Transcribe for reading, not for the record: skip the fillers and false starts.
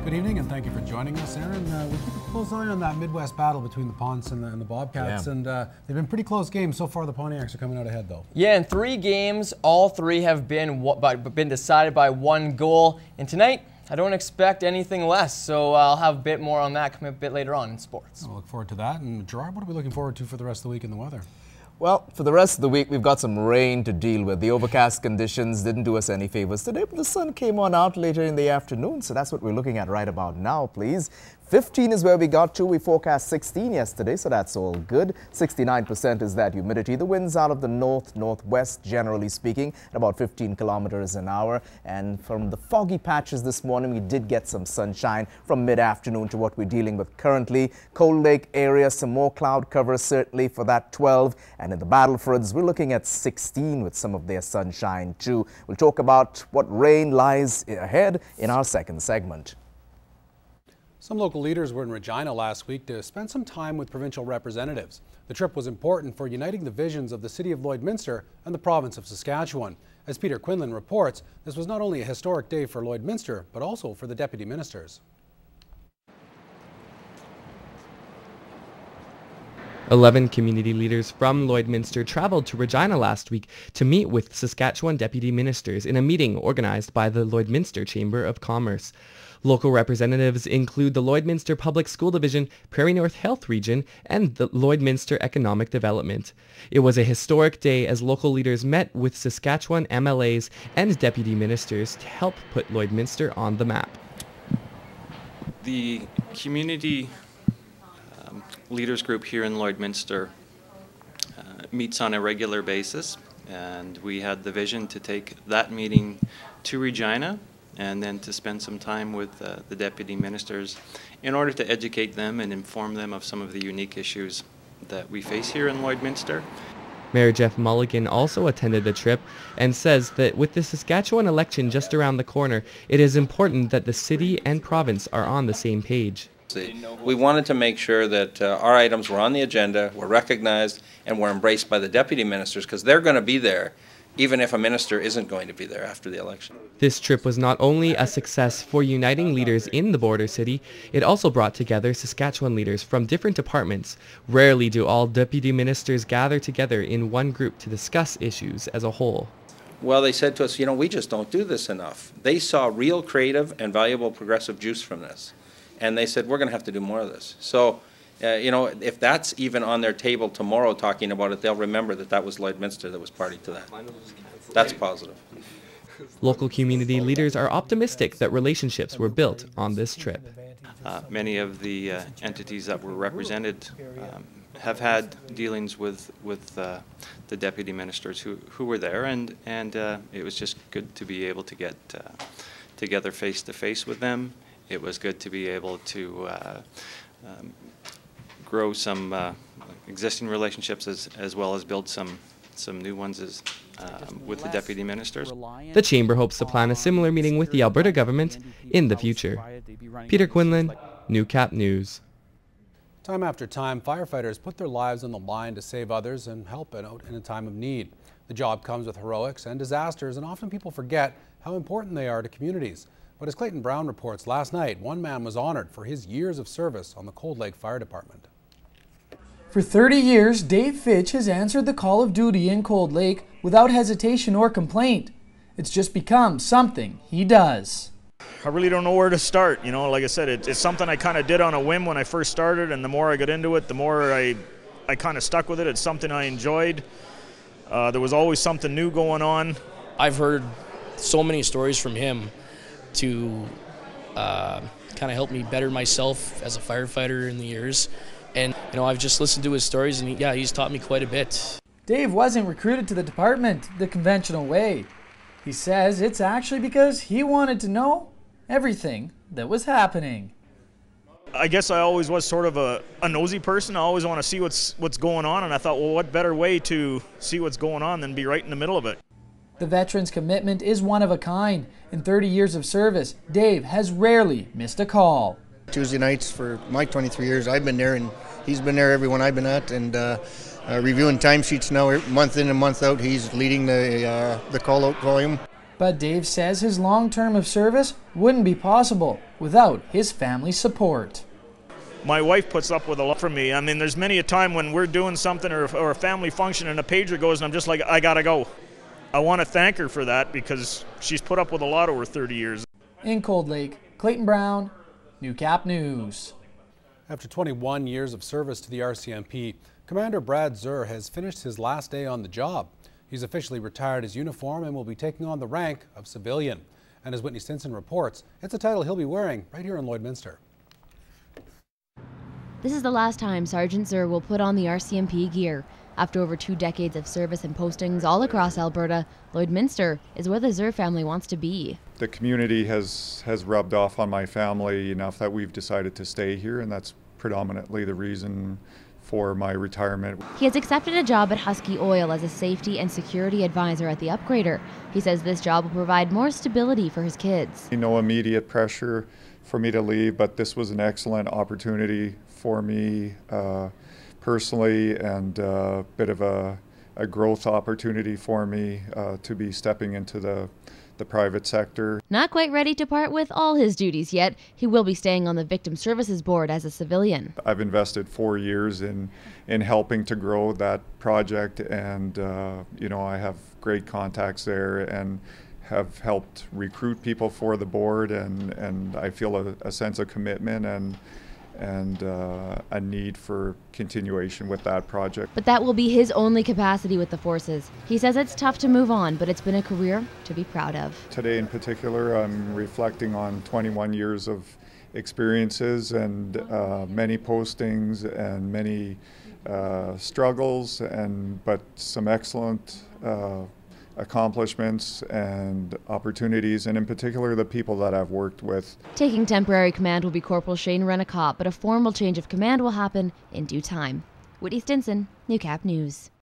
Good evening and thank you for joining us, Aaron. We keep a close eye on that Midwest battle between the Ponce and the Bobcats, and they've been pretty close games. So far the Pontiacs are coming out ahead though. Yeah, in 3 games, all 3 have been decided by 1 goal. And tonight, I don't expect anything less, so I'll have a bit more on that coming a bit later on in sports. I'll look forward to that. And Gerard, what are we looking forward to for the rest of the week in the weather? Well, for the rest of the week, we've got some rain to deal with. The overcast conditions didn't do us any favors today, but the sun came on out later in the afternoon, so that's what we're looking at right about now, please. 15 is where we got to. We forecast 16 yesterday, so that's all good. 69% is that humidity. The winds out of the north-northwest, generally speaking, at about 15 kilometers an hour. And from the foggy patches this morning, we did get some sunshine from mid-afternoon to what we're dealing with currently. Cold Lake area, some more cloud cover certainly for that 12. And in the Battlefoods, we're looking at 16 with some of their sunshine too. We'll talk about what rain lies ahead in our second segment. Some local leaders were in Regina last week to spend some time with provincial representatives. The trip was important for uniting the visions of the city of Lloydminster and the province of Saskatchewan. As Peter Quinlan reports, this was not only a historic day for Lloydminster, but also for the deputy ministers. 11 community leaders from Lloydminster traveled to Regina last week to meet with Saskatchewan deputy ministers in a meeting organized by the Lloydminster Chamber of Commerce. Local representatives include the Lloydminster Public School Division, Prairie North Health Region, and the Lloydminster Economic Development. It was a historic day as local leaders met with Saskatchewan MLAs and deputy ministers to help put Lloydminster on the map. The community leaders group here in Lloydminster meets on a regular basis, and we had the vision to take that meeting to Regina and then to spend some time with the deputy ministers in order to educate them and inform them of some of the unique issues that we face here in Lloydminster. Mayor Jeff Mulligan also attended the trip and says that with the Saskatchewan election just around the corner, it is important that the city and province are on the same page. We wanted to make sure that our items were on the agenda, were recognized, and were embraced by the deputy ministers, because they're going to be there even if a minister isn't going to be there after the election. This trip was not only a success for uniting leaders in the border city, it also brought together Saskatchewan leaders from different departments. Rarely do all deputy ministers gather together in one group to discuss issues as a whole. Well, they said to us, we just don't do this enough. They saw real creative and valuable progressive juice from this. And they said, we're going to have to do more of this. So, if that's even on their table tomorrow talking about it, they'll remember that that was Lloydminster that was party to that. That's positive. Local community leaders are optimistic that relationships were built on this trip. Many of the entities that were represented have had dealings with the deputy ministers who were there, and it was just good to be able to get together face to face with them. It was good to be able to grow some existing relationships as well as build some new ones with the deputy ministers. The Chamber hopes to plan a similar meeting with the Alberta government in the future. Peter Quinlan, Newcap News. Time after time, firefighters put their lives on the line to save others and help out in a time of need. The job comes with heroics and disasters, and often people forget how important they are to communities. But as Clayton Brown reports, last night, one man was honored for his years of service on the Cold Lake Fire Department. For 30 years, Dave Fitch has answered the call of duty in Cold Lake without hesitation or complaint. It's just become something he does. I really don't know where to start. Like I said, it's something I kind of did on a whim when I first started, and the more I got into it, the more I kind of stuck with it. It's something I enjoyed. There was always something new going on. I've heard so many stories from him to kind of help me better myself as a firefighter in the years. And, I've just listened to his stories, and he's taught me quite a bit. Dave wasn't recruited to the department the conventional way. He says it's actually because he wanted to know everything that was happening. I guess I always was sort of a nosy person. I always want to see what's going on, and I thought, well, what better way to see what's going on than be right in the middle of it? The veteran's commitment is one of a kind. In 30 years of service, Dave has rarely missed a call. Tuesday nights for my 23 years, I've been there, and he's been there every one I've been at, and reviewing timesheets now, month in and month out. He's leading the call-out volume. But Dave says his long term of service wouldn't be possible without his family's support. My wife puts up with a lot from me. I mean, there's many a time when we're doing something or a family function and a pager goes and I'm just like, I gotta go. I want to thank her for that because she's put up with a lot over 30 years. In Cold Lake, Clayton Brown, Newcap News. After 21 years of service to the RCMP, Commander Brad Zerr has finished his last day on the job. He's officially retired his uniform and will be taking on the rank of civilian. And as Whitney Stinson reports, it's a title he'll be wearing right here in Lloydminster. This is the last time Sergeant Zerr will put on the RCMP gear. After over 2 decades of service and postings all across Alberta, Lloydminster is where the Zerr family wants to be. The community has rubbed off on my family enough that we've decided to stay here, and that's predominantly the reason for my retirement. He has accepted a job at Husky Oil as a safety and security advisor at the upgrader. He says this job will provide more stability for his kids. No immediate pressure for me to leave, but this was an excellent opportunity for me personally, and a bit of a growth opportunity for me to be stepping into the private sector. Not quite ready to part with all his duties yet, he will be staying on the Victim Services Board as a civilian. I've invested 4 years in helping to grow that project, and you know, I have great contacts there and have helped recruit people for the board, and I feel a sense of commitment and a need for continuation with that project. But that will be his only capacity with the forces. He says it's tough to move on, but it's been a career to be proud of. Today in particular, I'm reflecting on 21 years of experiences and many postings and many struggles, but some excellent accomplishments and opportunities, and in particular the people that I've worked with. Taking temporary command will be Corporal Shane Rennicott, but a formal change of command will happen in due time. Whitney Stinson, Newcap News.